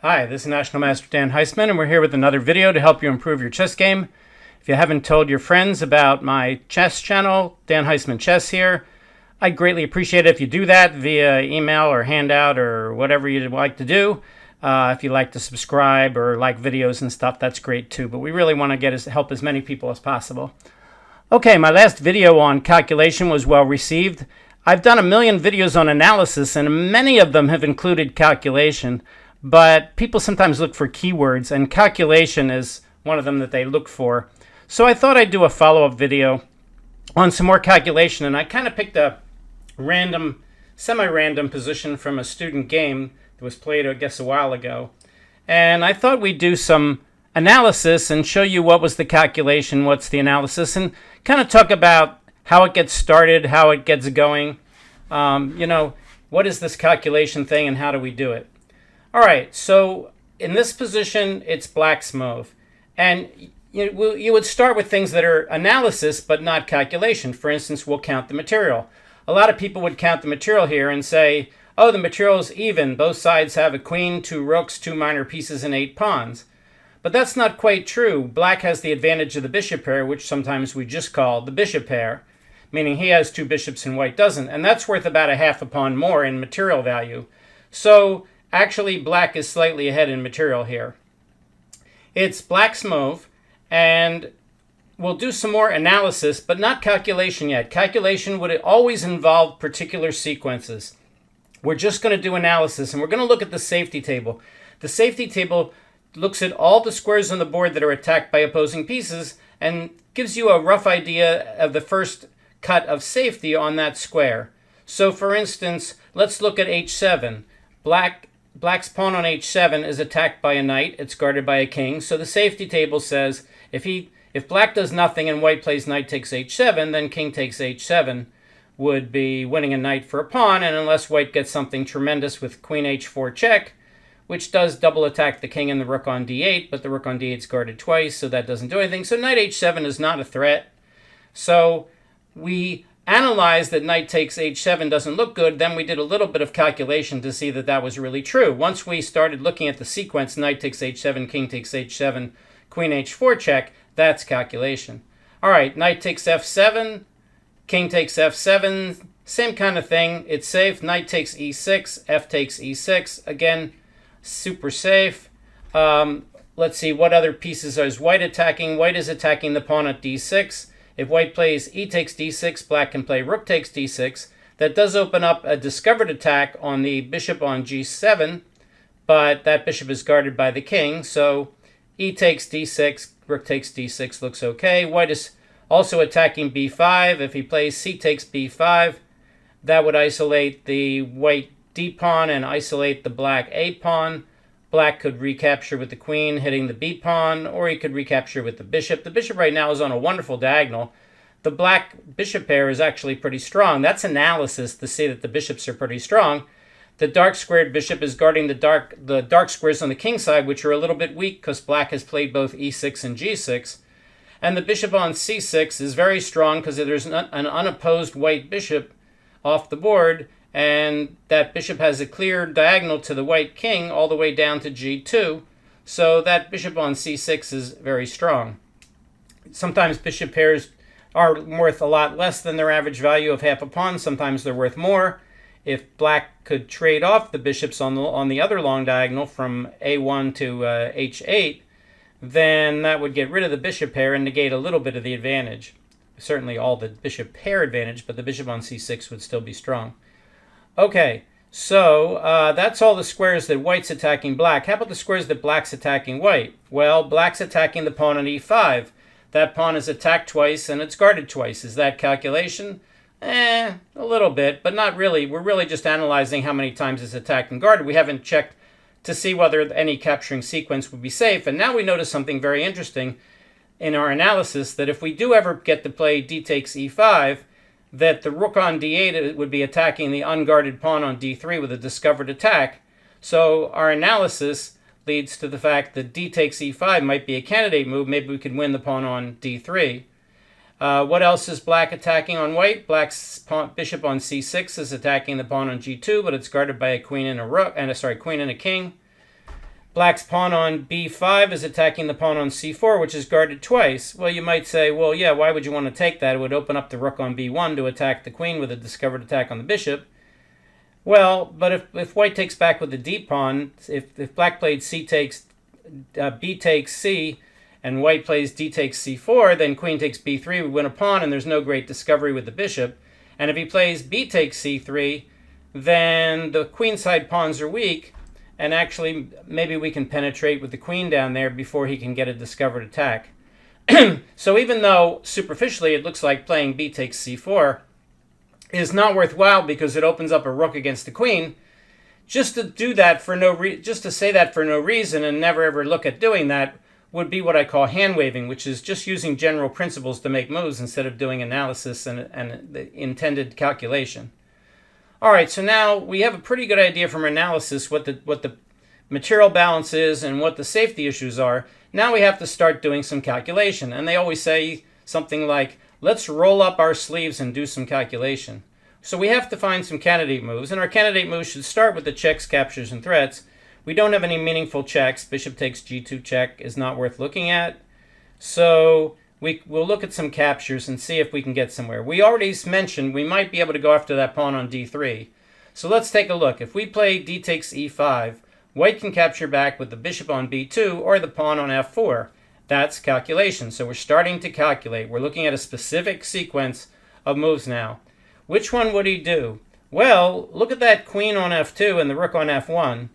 Hi, this is National Master Dan Heisman, and we're here with another video to help you improve your chess game. If you haven't told your friends about my chess channel, Dan Heisman Chess here, I'd greatly appreciate it if you do that via email or handout or whatever you'd like to do. If you like to subscribe or like videos and stuff, that's great too, but we really want to help as many people as possible. Okay, my last video on calculation was well received. I've done a million videos on analysis, and many of them have included calculation. But people sometimes look for keywords, and calculation is one of them that they look for. So I thought I'd do a follow-up video on some more calculation, and I kind of picked a random, semi-random position from a student game that was played, I guess, a while ago. And I thought we'd do some analysis and show you what was the calculation, what's the analysis, and kind of talk about how it gets started, how it gets going. What is this calculation thing and how do we do it? All right, so in this position, it's black's move. And you would start with things that are analysis but not calculation. For instance, we'll count the material. A lot of people would count the material here and say, oh, the material is even. Both sides have a queen, 2 rooks, 2 minor pieces, and 8 pawns. But that's not quite true. Black has the advantage of the bishop pair, which sometimes we just call the bishop pair, meaning he has 2 bishops and white doesn't. And that's worth about a half a pawn more in material value. So actually, black is slightly ahead in material here. It's black's move, and we'll do some more analysis, but not calculation yet. Calculation would always involve particular sequences. We're just going to do analysis, and we're going to look at the safety table. The safety table looks at all the squares on the board that are attacked by opposing pieces and gives you a rough idea of the first cut of safety on that square. So, for instance, let's look at h7. Black's pawn on h7 is attacked by a knight. It's guarded by a king. So the safety table says if black does nothing and white plays knight takes h7, then king takes h7 would be winning a knight for a pawn. And unless white gets something tremendous with queen h4 check, which does double attack the king and the rook on d8, but the rook on d8 is guarded twice, so that doesn't do anything. So knight h7 is not a threat. So we analyzed that knight takes h7 doesn't look good. Then we did a little bit of calculation to see that that was really true. Once we started looking at the sequence, knight takes h7, king takes h7, queen h4 check, that's calculation. All right, knight takes f7, king takes f7, same kind of thing. It's safe. Knight takes e6, f takes e6. Again, super safe. Let's see, what other pieces is white attacking? White is attacking the pawn at d6. If white plays e takes d6, black can play rook takes d6. That does open up a discovered attack on the bishop on g7, but that bishop is guarded by the king, so e takes d6, rook takes d6 looks okay. White is also attacking b5. If he plays c takes b5, that would isolate the white d pawn and isolate the black a pawn. Black could recapture with the queen, hitting the b pawn, or he could recapture with the bishop. The bishop right now is on a wonderful diagonal. The black bishop pair is actually pretty strong. That's analysis to see that the bishops are pretty strong. The dark squared bishop is guarding the dark squares on the king side, which are a little bit weak because black has played both e6 and g6. And the bishop on c6 is very strong because there's an unopposed white bishop off the board, and that bishop has a clear diagonal to the white king all the way down to g2. So that bishop on c6 is very strong. Sometimes bishop pairs are worth a lot less than their average value of half a pawn. Sometimes they're worth more. If black could trade off the bishops on the other long diagonal from a1 to h8, then that would get rid of the bishop pair and negate a little bit of the advantage. Certainly all the bishop pair advantage, but the bishop on c6 would still be strong. Okay, so that's all the squares that white's attacking black. How about the squares that black's attacking white? Well, black's attacking the pawn on e5. That pawn is attacked twice and it's guarded twice. Is that calculation? A little bit, but not really. We're really just analyzing how many times it's attacked and guarded. We haven't checked to see whether any capturing sequence would be safe. And now we notice something very interesting in our analysis, that if we do ever get to play d takes e5, that the rook on d8 would be attacking the unguarded pawn on d3 with a discovered attack. So our analysis leads to the fact that d takes e5 might be a candidate move. Maybe we could win the pawn on d3. What else is black attacking on white? Black's bishop on c6 is attacking the pawn on g2, but it's guarded by a queen and a rook, queen and a king. Black's pawn on b5 is attacking the pawn on c4, which is guarded twice. Well, you might say, well, yeah, why would you want to take that? It would open up the rook on b1 to attack the queen with a discovered attack on the bishop. Well, but if white takes back with the d pawn, if black played b takes c, and white plays d takes c4, then queen takes b3, we win a pawn, and there's no great discovery with the bishop. And if he plays b takes c3, then the queenside pawns are weak, and actually maybe we can penetrate with the queen down there before he can get a discovered attack. So even though superficially it looks like playing b takes c4 is not worthwhile because it opens up a rook against the queen, just to do that for just to say that for no reason and never ever look at doing that would be what I call hand waving, which is just using general principles to make moves instead of doing analysis and the intended calculation. All right, so now we have a pretty good idea from analysis what the material balance is and what the safety issues are. Now we have to start doing some calculation. And they always say something like, let's roll up our sleeves and do some calculation. So we have to find some candidate moves, and our candidate moves should start with the checks, captures, and threats. We don't have any meaningful checks. Bishop takes g2 check is not worth looking at. So we'll look at some captures and see if we can get somewhere. We already mentioned we might be able to go after that pawn on d3. So let's take a look. If we play d takes e5, white can capture back with the bishop on b2 or the pawn on f4. That's calculation. So we're starting to calculate. We're looking at a specific sequence of moves now. Which one would he do? Well, look at that queen on f2 and the rook on f1.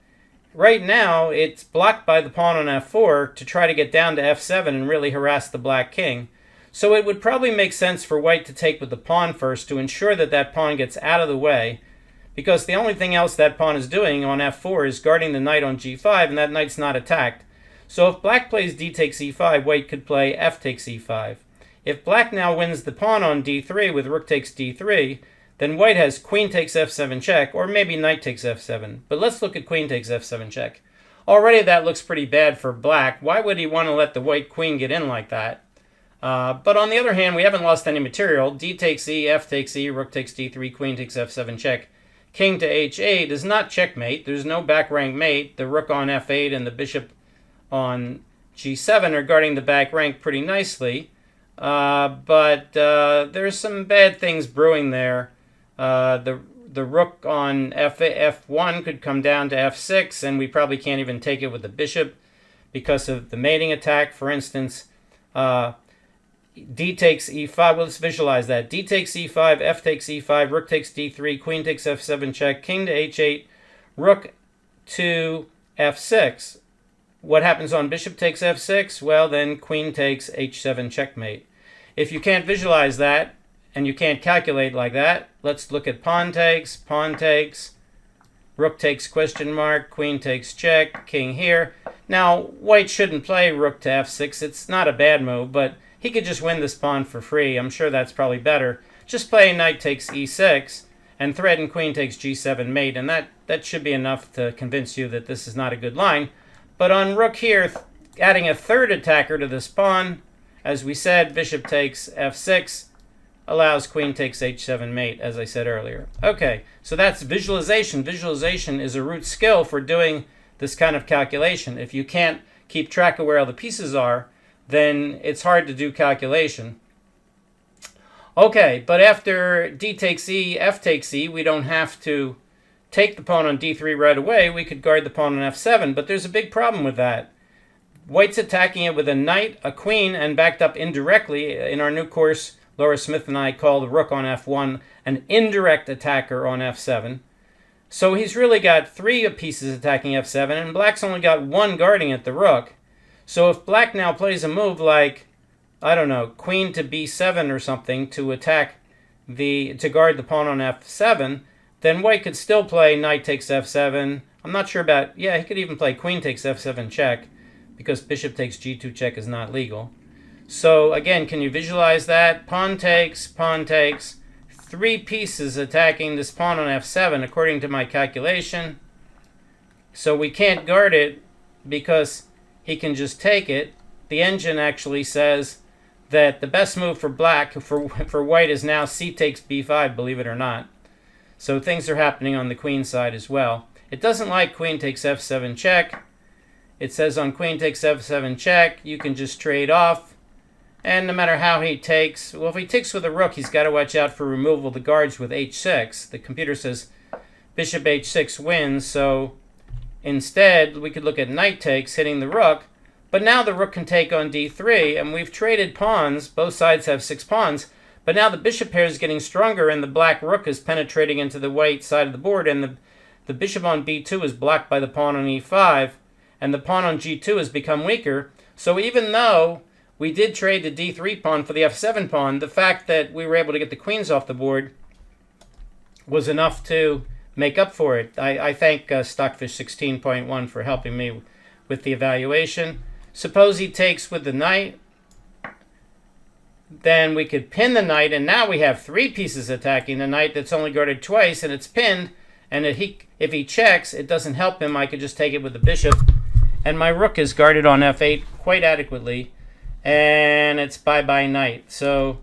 Right now, it's blocked by the pawn on f4 to try to get down to f7 and really harass the black king. So it would probably make sense for white to take with the pawn first to ensure that that pawn gets out of the way, because the only thing else that pawn is doing on f4 is guarding the knight on g5, and that knight's not attacked. So if black plays d takes e5, white could play f takes e5. If black now wins the pawn on d3 with rook takes d3, then white has queen takes f7 check, or maybe knight takes f7. But let's look at queen takes f7 check. Already that looks pretty bad for black. Why would he want to let the white queen get in like that? But on the other hand, we haven't lost any material. D takes e, f takes e, rook takes d3, queen takes f7 check. King to h8 is not checkmate. There's no back rank mate. The rook on f8 and the bishop on g7 are guarding the back rank pretty nicely. But there's some bad things brewing there. The rook on f1 could come down to f6, and we probably can't even take it with the bishop because of the mating attack. For instance, d takes e5. Well, let's visualize that. D takes e5, f takes e5, rook takes d3, queen takes f7 check, king to h8, rook to f6. What happens on bishop takes f6? Well, then queen takes h7 checkmate. If you can't visualize that, and you can't calculate like that, let's look at pawn takes, rook takes question mark, queen takes check, king here. Now, white shouldn't play rook to f6. It's not a bad move, but he could just win this pawn for free. I'm sure that's probably better. Just play knight takes e6 and threaten queen takes g7 mate, and that should be enough to convince you that this is not a good line. But on rook here, adding a third attacker to this pawn, as we said, bishop takes f6, allows queen takes h7 mate, as I said earlier. Okay, so that's visualization. Visualization is a root skill for doing this kind of calculation. If you can't keep track of where all the pieces are, then it's hard to do calculation. Okay, but after d takes e, f takes e, we don't have to take the pawn on d3 right away. We could guard the pawn on f7, but there's a big problem with that. White's attacking it with a knight, a queen, and backed up indirectly. In our new course, Laura Smith and I call the rook on f1 an indirect attacker on f7. So he's really got three pieces attacking f7, and black's only got one guarding at the rook. So if black now plays a move like, I don't know, queen to b7 or something to guard the pawn on f7, then white could still play knight takes f7. I'm not sure about, yeah, he could even play queen takes f7 check, because bishop takes g2 check is not legal. So again, can you visualize that? Pawn takes, three pieces attacking this pawn on f7 according to my calculation. So we can't guard it because he can just take it. The engine actually says that the best move for black, for white, is now c takes b5, believe it or not. So things are happening on the queen side as well. It doesn't like queen takes f7 check. it says on queen takes f7 check, you can just trade off. And no matter how he takes, well, if he takes with a rook, he's got to watch out for removal of the guards with h6. The computer says bishop h6 wins, so instead we could look at knight takes, hitting the rook. But now the rook can take on d3, and we've traded pawns. Both sides have 6 pawns. But now the bishop pair is getting stronger, and the black rook is penetrating into the white side of the board, and the bishop on b2 is blocked by the pawn on e5, and the pawn on g2 has become weaker. So even though we did trade the d3 pawn for the f7 pawn, the fact that we were able to get the queens off the board was enough to make up for it. I thank Stockfish 16.1 for helping me with the evaluation. Suppose he takes with the knight. Then we could pin the knight, and now we have 3 pieces attacking the knight that's only guarded twice, and it's pinned. And if he checks, it doesn't help him. I could just take it with the bishop. And my rook is guarded on f8 quite adequately. And it's bye-bye knight. So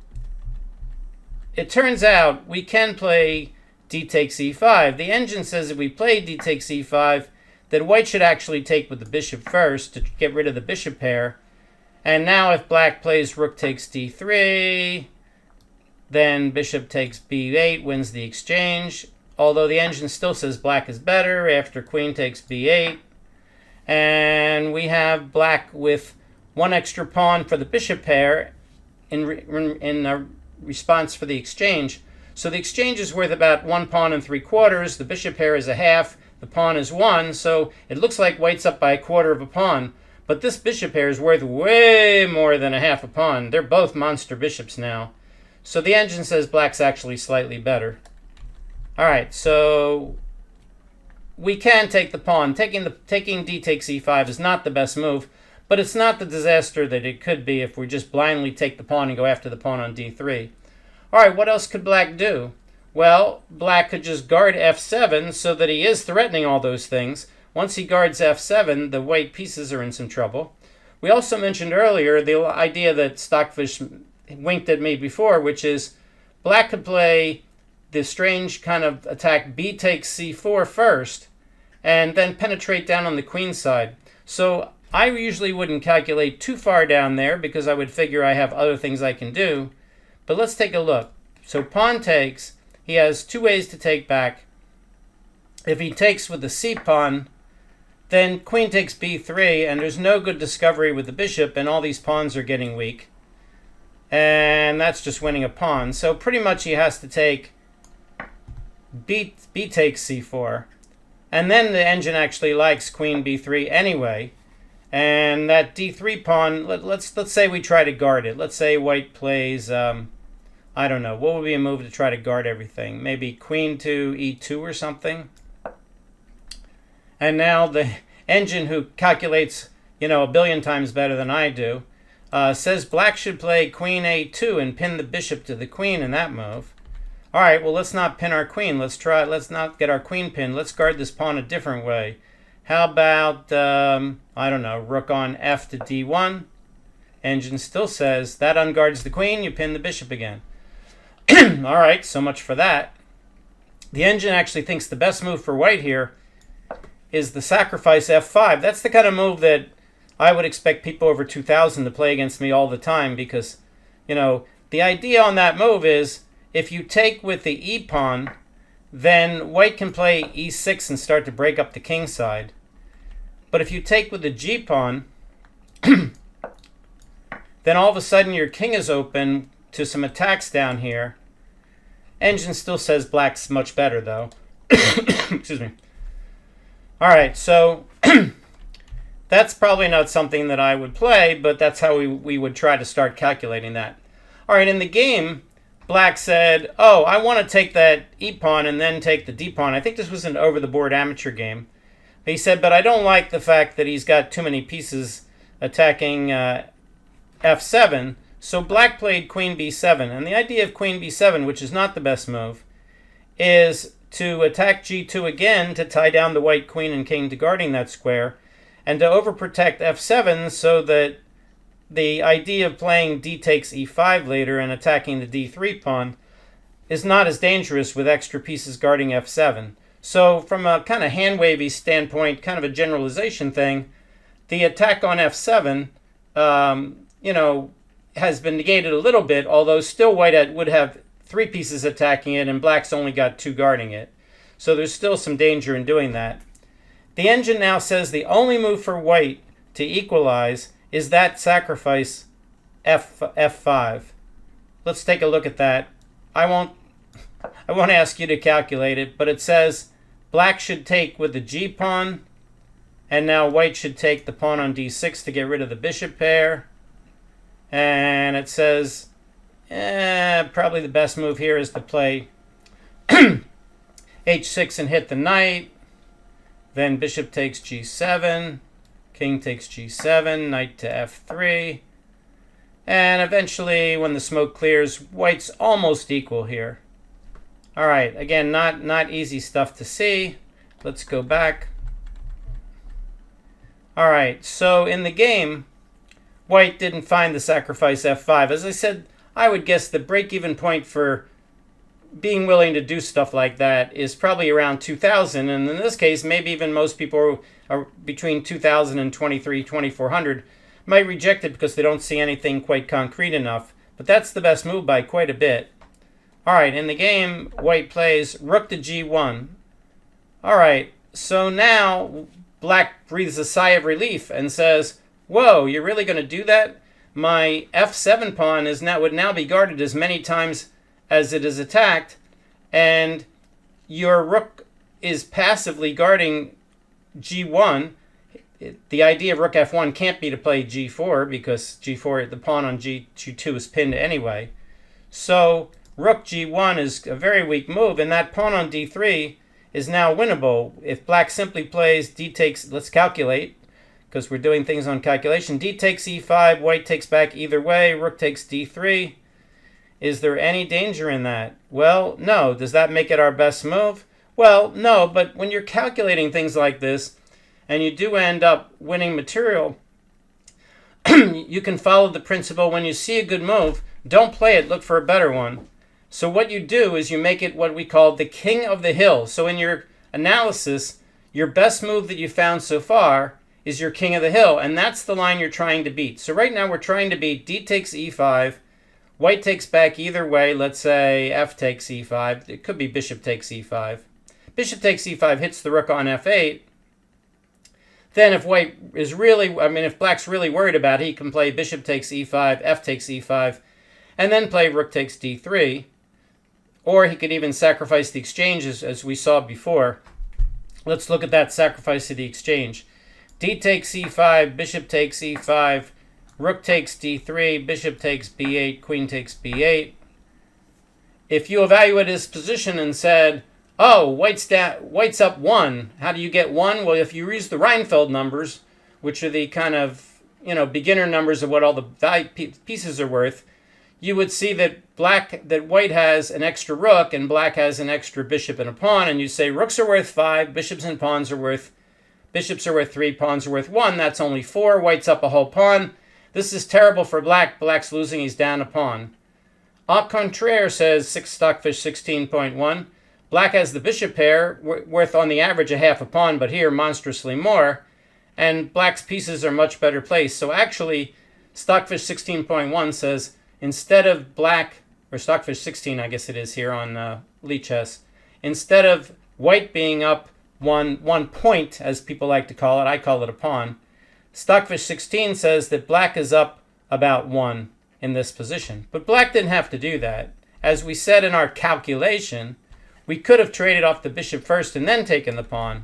it turns out we can play d takes e5. The engine says if we play d takes e5, that white should actually take with the bishop first to get rid of the bishop pair. And now if black plays rook takes d3, then bishop takes b8, wins the exchange. Although the engine still says black is better after queen takes b8. And we have black with 1 extra pawn for the bishop pair in response for the exchange. So the exchange is worth about 1 pawn and 3/4. The bishop pair is a half. The pawn is 1. So it looks like white's up by 1/4 of a pawn. But this bishop pair is worth way more than a half a pawn. They're both monster bishops now. So the engine says black's actually slightly better. All right, so we can take the pawn. Taking d takes e5 is not the best move, but it's not the disaster that it could be if we just blindly take the pawn and go after the pawn on d3. All right, what else could black do? Well, black could just guard f7 so that he is threatening all those things. Once he guards f7, the white pieces are in some trouble. We also mentioned earlier the idea that Stockfish winked at me before, which is black could play the strange kind of attack b takes c4 first, and then penetrate down on the queen side. So I usually wouldn't calculate too far down there because I would figure I have other things I can do. But let's take a look. So pawn takes, he has 2 ways to take back. If he takes with the c pawn, then queen takes b3, and there's no good discovery with the bishop, and all these pawns are getting weak. And that's just winning a pawn. So pretty much he has to take b takes c4. And then the engine actually likes queen b3 anyway. And that d3 pawn, let's say we try to guard it. Let's say white plays, I don't know, what would be a move to try to guard everything? Maybe queen to e2 or something. And now the engine, who calculates, a billion times better than I do, says black should play queen a2 and pin the bishop to the queen in that move. All right, well, let's not pin our queen. Let's not get our queen pinned. Let's guard this pawn a different way. How about, I don't know, rook on f to d1? Engine still says that unguards the queen, you pin the bishop again. All right, so much for that. The engine actually thinks the best move for white here is the sacrifice f5. That's the kind of move that I would expect people over 2,000 to play against me all the time because, the idea on that move is if you take with the e pawn, then white can play e6 and start to break up the king side. But if you take with the g pawn, then all of a sudden your king is open to some attacks down here. Engine still says black's much better, though. Excuse me. All right, so that's probably not something that I would play, but that's how we would try to start calculating that. All right, in the game, black said, oh, I want to take that e-pawn and then take the d-pawn. I think this was an over-the-board amateur game. He said, but I don't like the fact that he's got too many pieces attacking f7. So black played queen b7. And the idea of queen b7, which is not the best move, is to attack g2 again to tie down the white queen and king to guarding that square, and to overprotect f7 so that the idea of playing d takes e5 later and attacking the d3 pawn is not as dangerous with extra pieces guarding f7. So from a kind of hand-wavy standpoint, kind of a generalization thing, the attack on f7, has been negated a little bit, although still white would have 3 pieces attacking it and black's only got 2 guarding it. So there's still some danger in doing that. The engine now says the only move for white to equalize is that sacrifice f5. Let's take a look at that. I won't ask you to calculate it, but it says black should take with the g pawn, and now white should take the pawn on d6 to get rid of the bishop pair. And it says probably the best move here is to play h6 and hit the knight. Then bishop takes g7, king takes g7, knight to f3. And eventually, when the smoke clears, white's almost equal here. All right, again, not easy stuff to see. Let's go back. All right, so in the game, white didn't find the sacrifice f5. As I said, I would guess the break-even point for being willing to do stuff like that is probably around 2,000. And in this case, maybe even most people are between 2,000 and 2,400 might reject it because they don't see anything quite concrete enough. But that's the best move by quite a bit. All right, in the game, white plays rook to g1. All right, so now black breathes a sigh of relief and says, whoa, you're really going to do that? My f7 pawn would now be guarded as many times as it is attacked, and your rook is passively guarding g1. The idea of rook f1 can't be to play g4 because g4, the pawn on g2 is pinned anyway. So rook g1 is a very weak move, and that pawn on d3 is now winnable. If black simply plays d takes, let's calculate, because we're doing things on calculation. D takes e5, white takes back either way, rook takes d3. Is there any danger in that? Well, no. Does that make it our best move? Well, no, but when you're calculating things like this, and you do end up winning material, you can follow the principle, when you see a good move, don't play it, look for a better one. So what you do is you make it what we call the king of the hill. So in your analysis, your best move that you found so far is your king of the hill, and that's the line you're trying to beat. So right now we're trying to beat d takes e5, white takes back either way, let's say f takes e5. It could be bishop takes e5. Bishop takes e5 hits the rook on f8. Then if if black's really worried about it, he can play bishop takes e5, f takes e5, and then play rook takes d3. Or he could even sacrifice the exchange as we saw before. Let's look at that sacrifice of the exchange. D takes e5, bishop takes e5, rook takes d3, bishop takes b8, queen takes b8. If you evaluate his position and said, oh, white's up 1. How do you get 1? Well, if you use the Reinfeld numbers, which are the kind of beginner numbers of what all the pieces are worth, you would see that white has an extra rook and black has an extra bishop and a pawn, and you say rooks are worth 5, bishops are worth 3, pawns are worth 1. That's only 4. White's up a whole pawn. This is terrible for black. Black's losing. He's down a pawn. Au contraire, says Stockfish 16.1. Black has the bishop pair, worth on the average a half a pawn, but here monstrously more. And black's pieces are much better placed. So actually, Stockfish 16.1 says instead of black, or Stockfish 16, I guess it is here on Lichess, instead of white being up one point, as people like to call it, I call it a pawn, Stockfish 16 says that black is up about 1 in this position. But black didn't have to do that. As we said in our calculation, we could have traded off the bishop first and then taken the pawn.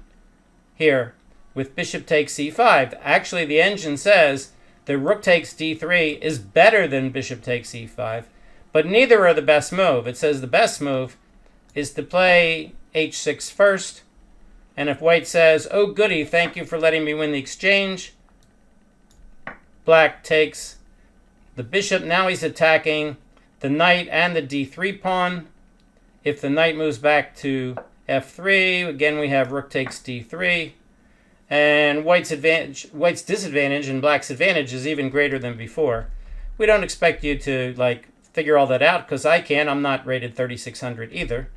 Here, with bishop takes c5. Actually, the engine says that rook takes d3 is better than bishop takes e5, but neither are the best move. It says the best move is to play h6 first, and if white says, oh goody, thank you for letting me win the exchange, black takes the bishop. Now he's attacking the knight and the d3 pawn. If the knight moves back to f3, again we have rook takes d3. And white's disadvantage and black's advantage is even greater than before. We don't expect you to figure all that out, because I can. I'm not rated 3600 either.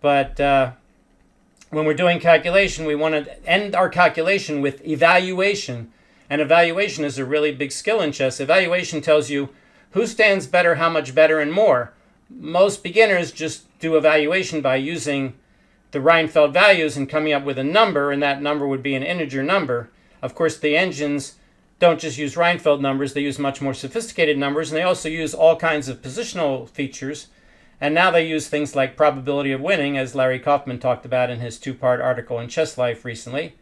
But when we're doing calculation, we want to end our calculation with evaluation. And evaluation is a really big skill in chess. Evaluation tells you who stands better, how much better, and more. Most beginners just do evaluation by using the Reinfeld values and coming up with a number, and that number would be an integer number. Of course, the engines don't just use Reinfeld numbers, they use much more sophisticated numbers, and they also use all kinds of positional features. And now they use things like probability of winning, as Larry Kaufman talked about in his 2-part article in Chess Life recently.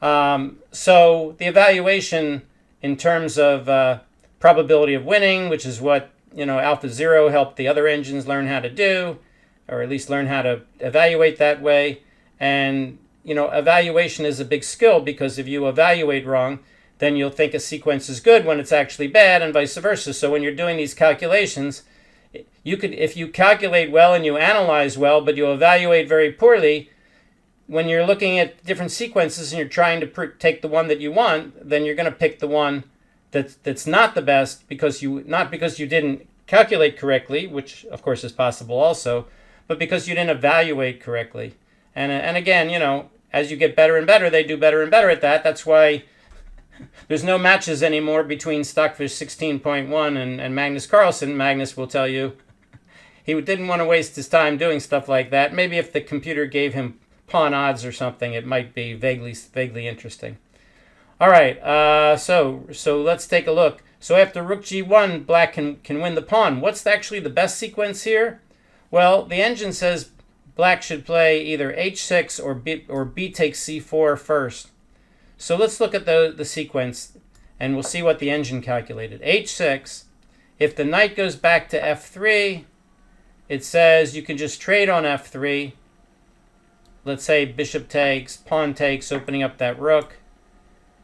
So the evaluation in terms of probability of winning, which is what AlphaZero helped the other engines learn how to do, or at least learn how to evaluate that way. And evaluation is a big skill, because if you evaluate wrong, then you'll think a sequence is good when it's actually bad, and vice versa. So when you're doing these calculations, if you calculate well and you analyze well, but you evaluate very poorly, when you're looking at different sequences and you're trying to take the one that you want, then you're going to pick the one that's not the best, not because you didn't calculate correctly, which of course is possible also, but because you didn't evaluate correctly. And again, as you get better and better, they do better and better at that. That's why there's no matches anymore between Stockfish 16.1 and Magnus Carlsen. Magnus will tell you he didn't want to waste his time doing stuff like that. Maybe if the computer gave him pawn odds or something, it might be vaguely interesting. All right, so let's take a look. So after rook g1, black can win the pawn. What's actually the best sequence here? Well, the engine says black should play either h6 or b takes c4 first. So let's look at the sequence, and we'll see what the engine calculated. h6, if the knight goes back to f3, it says you can just trade on f3. Let's say bishop takes, pawn takes, opening up that rook.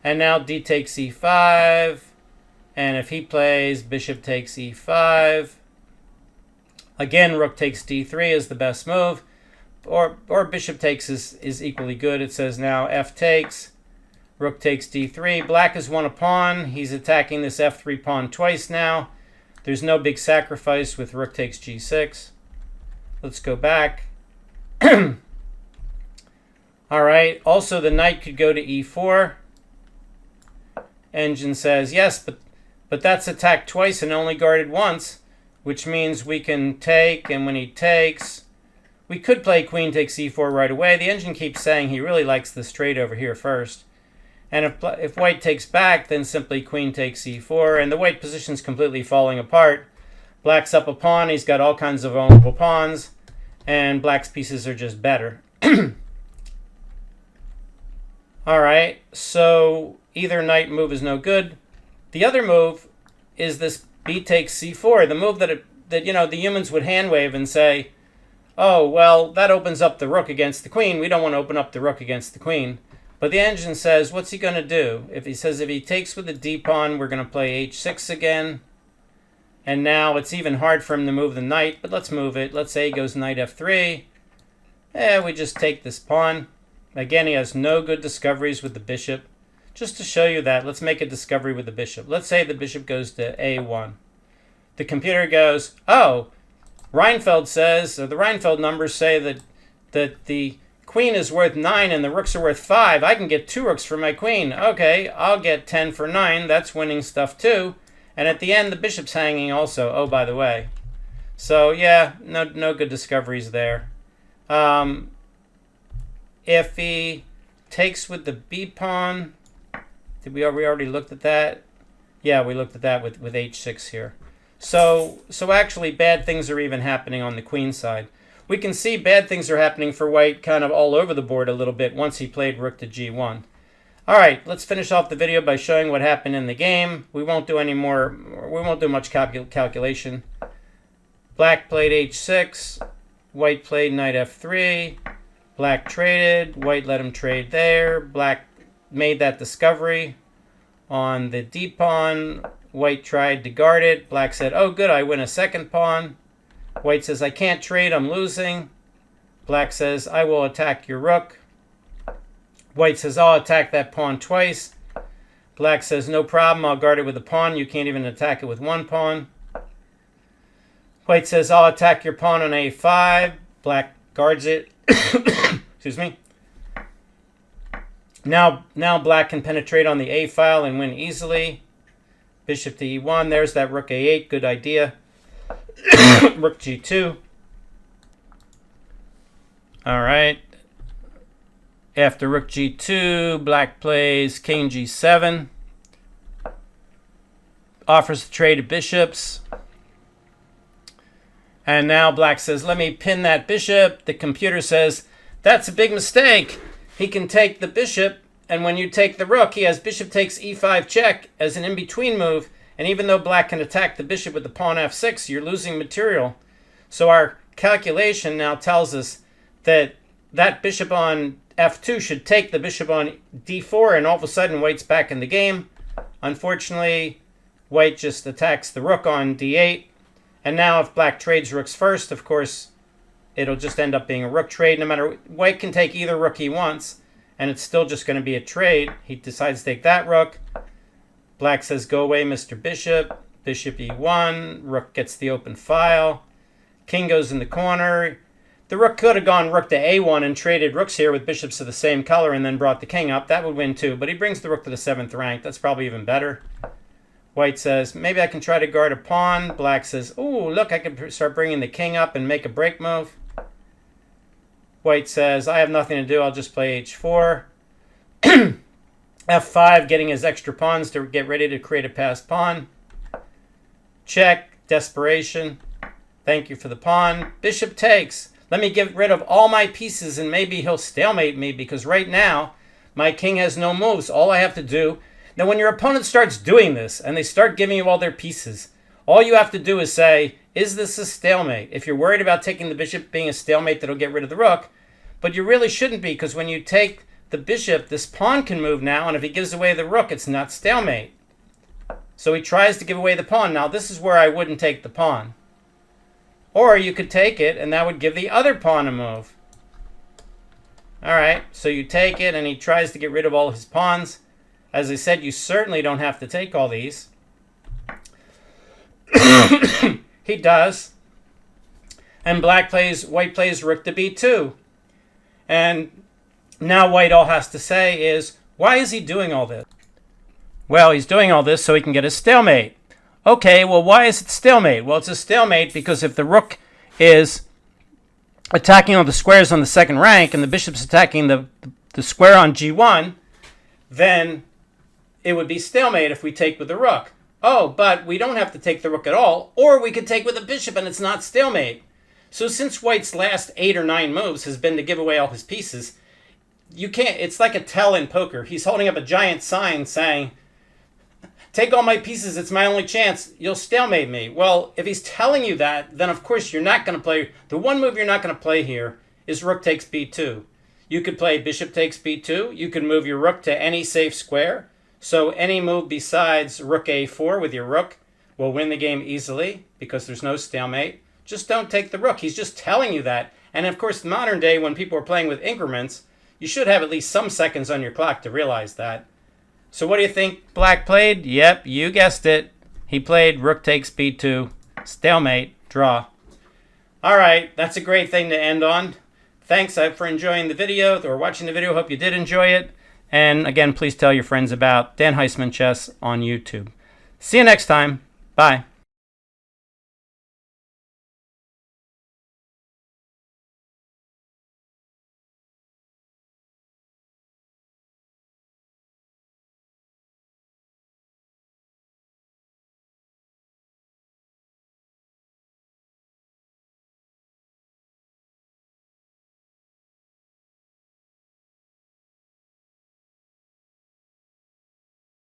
And now d takes e5, and if he plays bishop takes e5, again rook takes d3 is the best move, or bishop takes is equally good. It says now f takes, rook takes d3. Black has won a pawn. He's attacking this f3 pawn twice now. There's no big sacrifice with rook takes g6. Let's go back. All right, also the knight could go to e4. Engine says yes, but that's attacked twice and only guarded once, which means we can take, and when he takes, we could play queen takes e4 right away. The engine keeps saying he really likes this trade over here first. And if white takes back, then simply queen takes e4, and the white position's completely falling apart. Black's up a pawn, he's got all kinds of vulnerable pawns, and black's pieces are just better. All right, so either knight move is no good. The other move is this b takes c4, the move that the humans would hand wave and say, oh, well, that opens up the rook against the queen. We don't want to open up the rook against the queen. But the engine says, what's he going to do? If he takes with the d pawn, we're going to play h6 again. And now it's even hard for him to move the knight, but let's move it. Let's say he goes knight f3. We just take this pawn. Again, he has no good discoveries with the bishop. Just to show you that, let's make a discovery with the bishop. Let's say the bishop goes to a1. The computer goes, oh, Reinfeld says, or the Reinfeld numbers say that the queen is worth 9 and the rooks are worth 5. I can get 2 rooks for my queen. Okay, I'll get 10 for 9. That's winning stuff too. And at the end, the bishop's hanging also. Oh, by the way. So yeah, no good discoveries there. If he takes with the b pawn, we already looked at that? Yeah, we looked at that with h6 here. So actually bad things are even happening on the queen side. We can see bad things are happening for white kind of all over the board a little bit once he played rook to g1. All right, let's finish off the video by showing what happened in the game. We won't do much calculation. Black played h6, white played knight f3, black traded, white let him trade there, black made that discovery on the d pawn, white tried to guard it, black said, oh good, I win a second pawn. White says, I can't trade, I'm losing. Black says, I will attack your rook. White says, I'll attack that pawn twice. Black says, no problem, I'll guard it with a pawn. You can't even attack it with one pawn. White says, I'll attack your pawn on a5. Black guards it. Excuse me. Now black can penetrate on the A file and win easily. Bishop to E1. There's that rook A8. Good idea. Rook G2. All right. After rook G2, black plays king G7. Offers to trade bishops. And now black says, let me pin that bishop. The computer says, that's a big mistake. He can take the bishop, and when you take the rook, he has bishop takes E5 check as an in-between move. And even though black can attack the bishop with the pawn F6, you're losing material. So our calculation now tells us that that bishop on F2 should take the bishop on D4, and all of a sudden white's back in the game. Unfortunately, white just attacks the rook on D8. And now if black trades rooks first, of course, it'll just end up being a rook trade. No matter, white can take either rook he wants, and it's still just going to be a trade. He decides to take that rook. Black says, go away, Mr. Bishop. Bishop E1. Rook gets the open file. King goes in the corner. The rook could have gone rook to A1 and traded rooks here with bishops of the same color and then brought the king up. That would win too, but he brings the rook to the 7th rank. That's probably even better. White says, maybe I can try to guard a pawn. Black says, oh, look, I can start bringing the king up and make a break move. White says, I have nothing to do. I'll just play H4. F5, getting his extra pawns to get ready to create a passed pawn. Check. Desperation. Thank you for the pawn. Bishop takes. Let me get rid of all my pieces and maybe he'll stalemate me, because right now my king has no moves. All I have to do... Now, when your opponent starts doing this and they start giving you all their pieces, all you have to do is say, is this a stalemate? If you're worried about taking the bishop being a stalemate, that'll get rid of the rook. But you really shouldn't be, because when you take the bishop, this pawn can move now, and if he gives away the rook, it's not stalemate. So he tries to give away the pawn. Now, this is where I wouldn't take the pawn. Or you could take it, and that would give the other pawn a move. All right, so you take it, and he tries to get rid of all his pawns. As I said, you certainly don't have to take all these. He does. And white plays rook to B2. And now white all has to say is, why is he doing all this? Well, he's doing all this so he can get a stalemate. Okay, well, why is it stalemate? Well, it's a stalemate because if the rook is attacking all the squares on the 2nd rank and the bishop's attacking the square on G1, then it would be stalemate if we take with the rook. Oh, but we don't have to take the rook at all, or we could take with the bishop and it's not stalemate. So since white's last 8 or 9 moves has been to give away all his pieces, you can't, it's like a tell in poker. He's holding up a giant sign saying, take all my pieces, it's my only chance, you'll stalemate me. Well, if he's telling you that, then of course you're not going to play, the one move you're not going to play here is rook takes B2. You could play bishop takes B2, you could move your rook to any safe square. So any move besides rook A4 with your rook will win the game easily because there's no stalemate. Just don't take the rook. He's just telling you that. And of course, modern day, when people are playing with increments, you should have at least some seconds on your clock to realize that. So what do you think black played? Yep, you guessed it. He played rook takes B2, stalemate, draw. All right, that's a great thing to end on. Thanks for enjoying the video or watching the video. Hope you did enjoy it. And again, please tell your friends about Dan Heisman Chess on YouTube. See you next time. Bye.